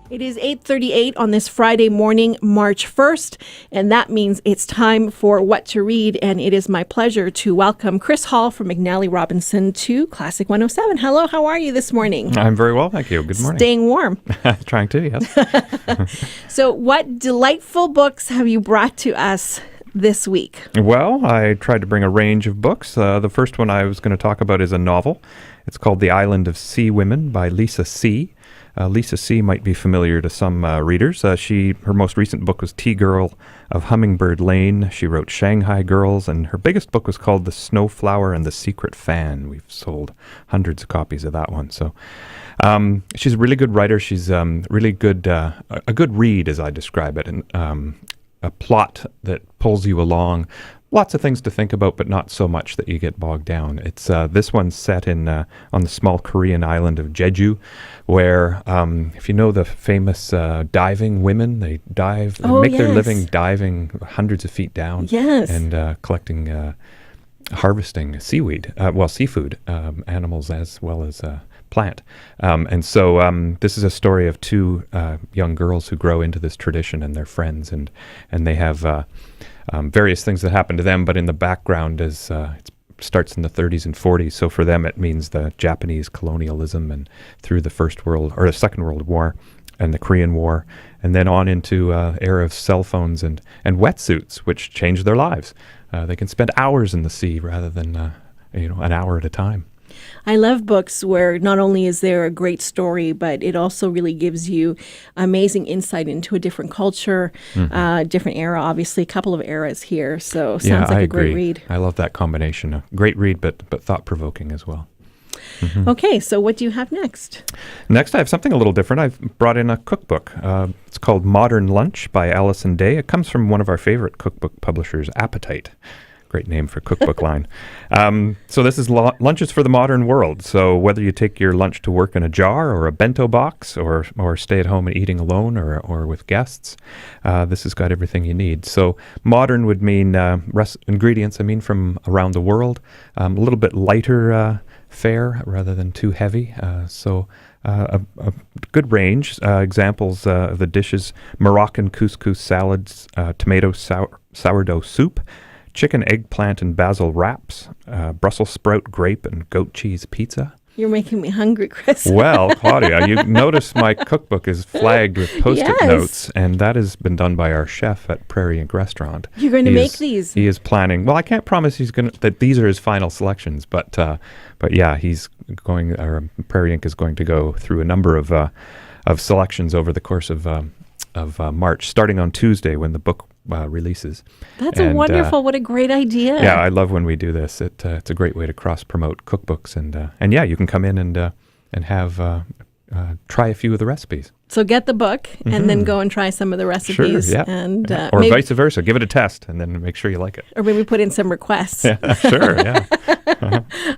It is 8:38 on this Friday morning, March 1st, and that means it's time for What to Read, and it is my pleasure to welcome Chris Hall from McNally Robinson to Classic 107. Hello, how are you this morning? I'm very well, thank you. Good morning. Staying warm. Trying to, yes. So what delightful books have you brought to us this week? Well, I tried to bring a range of books. The first one I was going to talk about is a novel. It's called The Island of Sea Women by Lisa C. Lisa C. might be familiar to some readers. Her most recent book was Tea Girl of Hummingbird Lane. She wrote Shanghai Girls, and her biggest book was called The Snowflower and the Secret Fan. We've sold hundreds of copies of that one. So she's a really good writer. She's really good, a good read, as I describe it, and a plot that pulls you along. Lots of things to think about, but not so much that you get bogged down. It's this one's set in on the small Korean island of Jeju, where if you know the famous diving women, they dive, make their living diving hundreds of feet down, and collecting, harvesting seaweed, seafood, animals as well as plant. And so this is a story of two young girls who grow into this tradition, and they're friends, and they have various things that happen to them, but in the background it starts in the 30s and 40s. So for them, it means the Japanese colonialism and through the Second World War and the Korean War, and then on into era of cell phones and wetsuits, which changed their lives. They can spend hours in the sea rather than an hour at a time. I love books where not only is there a great story, but it also really gives you amazing insight into a different culture, different era, obviously a couple of eras here. So sounds like a great read. I love that combination. A great read, but thought-provoking as well. Mm-hmm. Okay, so what do you have next? Next, I have something a little different. I've brought in a cookbook. It's called Modern Lunch by Allison Day. It comes from one of our favorite cookbook publishers, Appetite. Great name for cookbook line. So this is Lunches for the Modern World. So whether you take your lunch to work in a jar or a bento box or stay at home and eating alone or with guests, this has got everything you need. So modern would mean ingredients, from around the world, a little bit lighter fare rather than too heavy. So a good range. Examples of the dishes: Moroccan couscous salads, tomato sourdough soup, chicken, eggplant, and basil wraps, Brussels sprout, grape, and goat cheese pizza. You're making me hungry, Chris. Well, Claudia, you notice my cookbook is flagged with Post-it notes, and that has been done by our chef at Prairie Ink Restaurant. You're going to make these? He is planning. Well, I can't promise that these are his final selections, but yeah, Prairie Ink is going to go through a number of selections over the course of March, starting on Tuesday when the book releases. That's wonderful. What a great idea. Yeah, I love when we do this. It's a great way to cross-promote cookbooks. And yeah, you can come in and have try a few of the recipes. So get the book and then go and try some of the recipes. Sure, yeah. And, or vice versa. Give it a test and then make sure you like it. Or maybe put in some requests. Yeah, sure, yeah.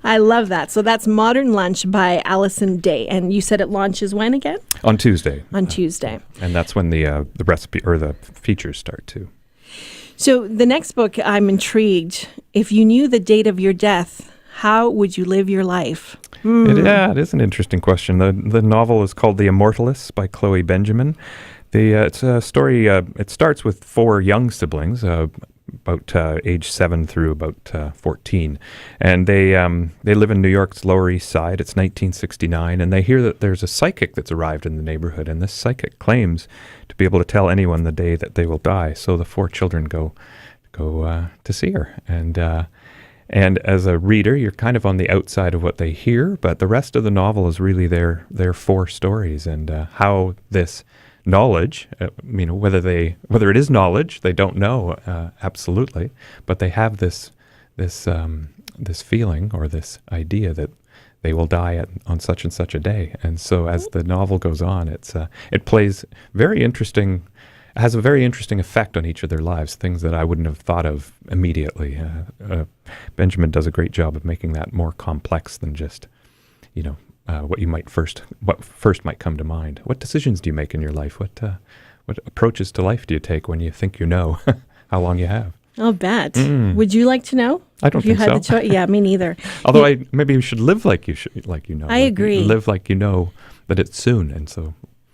I love that. So that's Modern Lunch by Allison Day. And you said it launches when again? On Tuesday. On Tuesday. And that's when the recipe or the features start too. So the next book, I'm intrigued. If you knew the date of your death, how would you live your life? It is an interesting question. The novel is called The Immortalists by Chloe Benjamin. It's a story. It starts with four young siblings, about age 7 through about 14, and they live in New York's Lower East Side. It's 1969, and they hear that there's a psychic that's arrived in the neighborhood, and this psychic claims to be able to tell anyone the day that they will die. So the four children go to see her, and as a reader, you're kind of on the outside of what they hear, but the rest of the novel is really their four stories and how this knowledge, whether it is knowledge, they don't know absolutely, but they have this feeling or this idea that they will die on such and such a day. And so as the novel goes on, it plays very interesting. Has a very interesting effect on each of their lives, things that I wouldn't have thought of immediately. Benjamin does a great job of making that more complex than just, what first might come to mind. What decisions do you make in your life? What approaches to life do you take when you think you know how long you have? I'll bet. Would you like to know? I don't think so. If you had the choice? Yeah, me neither. Although maybe you should live like you know. I agree. Live like you know that it's soon, and so.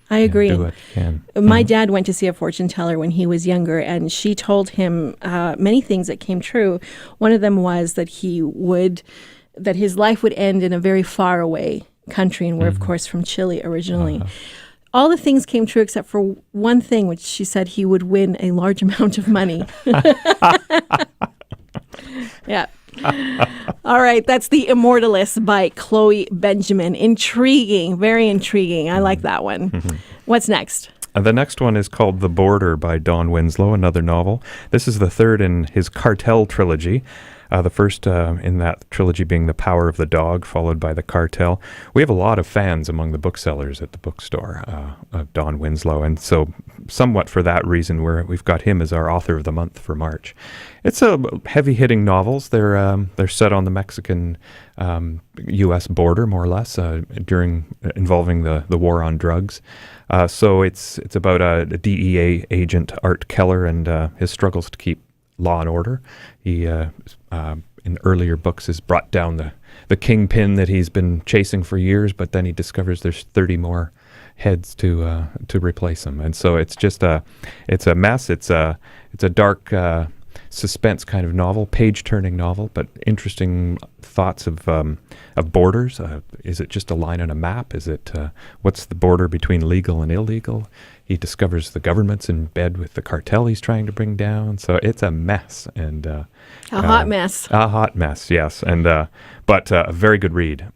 I agree. do what you can. My dad went to see a fortune teller when he was younger, and she told him many things that came true. One of them was that that his life would end in a very far away country, and we're of course from Chile originally. All the things came true except for one thing, which she said he would win a large amount of money. Yeah. All right. That's The Immortalist by Chloe Benjamin. Intriguing. Very intriguing. I like that one. What's next? The next one is called The Border by Don Winslow, another novel. This is the third in his Cartel trilogy. The first in that trilogy being The Power of the Dog, followed by The Cartel. We have a lot of fans among the booksellers at the bookstore of Don Winslow, and so somewhat for that reason we've got him as our author of the month for March. It's a heavy-hitting novels. They're set on the Mexican U.S. border, more or less, involving the war on drugs. So it's about a DEA agent, Art Keller, and his struggles to keep law and order. He, in earlier books, has brought down the kingpin that he's been chasing for years, but then he discovers there's 30 more heads to replace him, and so it's a mess. It's a dark suspense kind of novel, page-turning novel, but interesting thoughts of borders. Is it just a line on a map? Is it what's the border between legal and illegal? He discovers the government's in bed with the cartel he's trying to bring down. So it's a mess, and a hot mess. A hot mess, yes, and but a very good read.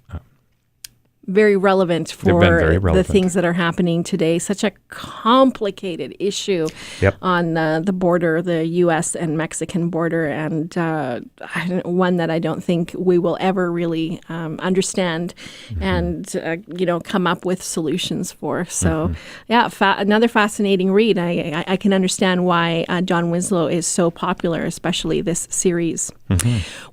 Very relevant for very relevant. The things that are happening today. Such a complicated issue on the border, the U.S. and Mexican border, and one that I don't think we will ever really understand and come up with solutions for. So, another fascinating read. I can understand why Don Winslow is so popular, especially this series.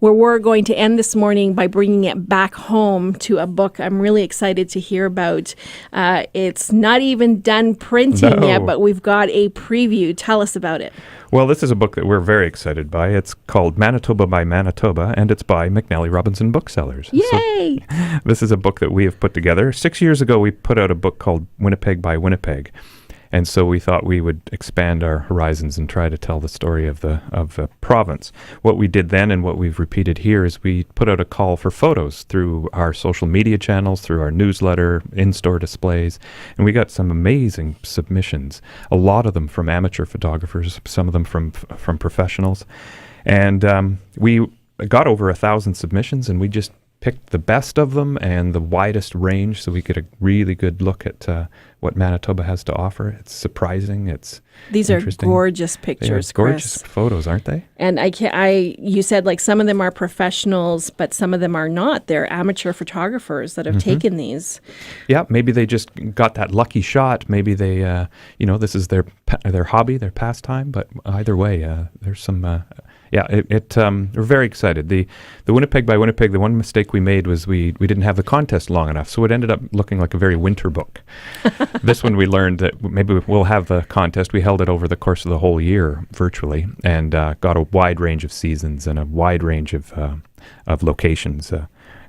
Where we're going to end this morning by bringing it back home to a book I'm really excited to hear about. It's not even done printing yet, but we've got a preview. Tell us about it. Well, this is a book that we're very excited by. It's called Manitoba by Manitoba, and it's by McNally Robinson Booksellers. Yay! So, this is a book that we have put together. 6 years ago, we put out a book called Winnipeg by Winnipeg. And so we thought we would expand our horizons and try to tell the story of the province. What we did then and what we've repeated here is we put out a call for photos through our social media channels, through our newsletter, in-store displays, and we got some amazing submissions, a lot of them from amateur photographers, some of them from professionals. And we got over 1,000 submissions, and we just picked the best of them and the widest range so we get a really good look at what Manitoba has to offer. It's surprising. These are gorgeous pictures, gorgeous Chris. photos, aren't they? And you said like some of them are professionals, but some of them are not. They're amateur photographers that have taken these. Yeah, maybe they just got that lucky shot. Maybe they, this is their hobby, their pastime. But either way, there's some. We're very excited. The Winnipeg by Winnipeg, the one mistake we made was we didn't have the contest long enough, so it ended up looking like a very winter book. This one we learned that maybe we'll have the contest. We held it over the course of the whole year virtually, and got a wide range of seasons and a wide range of locations.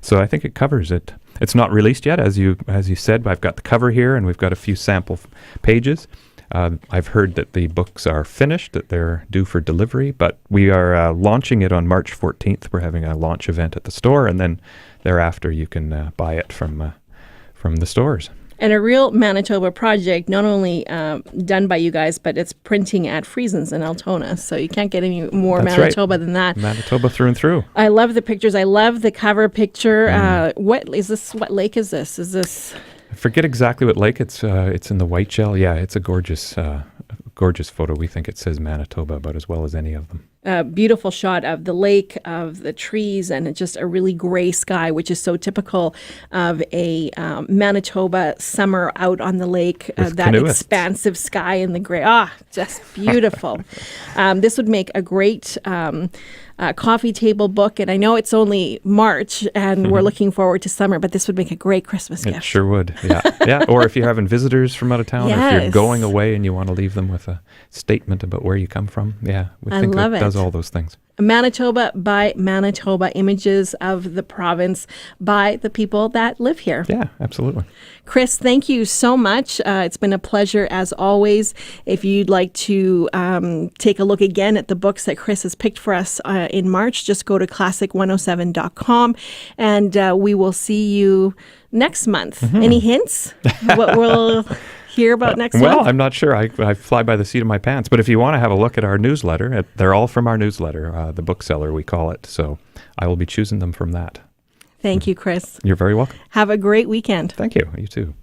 So I think it covers it. It's not released yet, as you said, but I've got the cover here, and we've got a few sample pages. I've heard that the books are finished, that they're due for delivery, but we are launching it on March 14th. We're having a launch event at the store, and then thereafter you can buy it from the stores. And a real Manitoba project, not only done by you guys, but it's printing at Friesen's in Altona. So you can't get any more That's Manitoba right. than that. Manitoba through and through. I love the pictures. I love the cover picture. What lake is this? Is this... I forget exactly what lake it's in the Whiteshell. Yeah, it's a gorgeous photo. We think it says Manitoba about as well as any of them. A beautiful shot of the lake, of the trees, and just a really gray sky, which is so typical of a Manitoba summer out on the lake. That canoeists. Expansive sky and the gray. Just beautiful. This would make a great coffee table book, and I know it's only March, and we're looking forward to summer, but this would make a great Christmas gift. It sure would, yeah. Or if you're having visitors from out of town, or if you're going away and you want to leave them with a statement about where you come from, we think it does all those things. Manitoba by Manitoba, images of the province by the people that live here. Yeah, absolutely. Chris, thank you so much. It's been a pleasure as always. If you'd like to take a look again at the books that Chris has picked for us in March, just go to classic107.com and we will see you next month. Any hints? What we'll hear about next month? Well, I'm not sure. I fly by the seat of my pants. But if you want to have a look at our newsletter, they're all from our newsletter, the Bookseller, we call it. So I will be choosing them from that. Thank you, Chris. You're very welcome. Have a great weekend. Thank you. You too.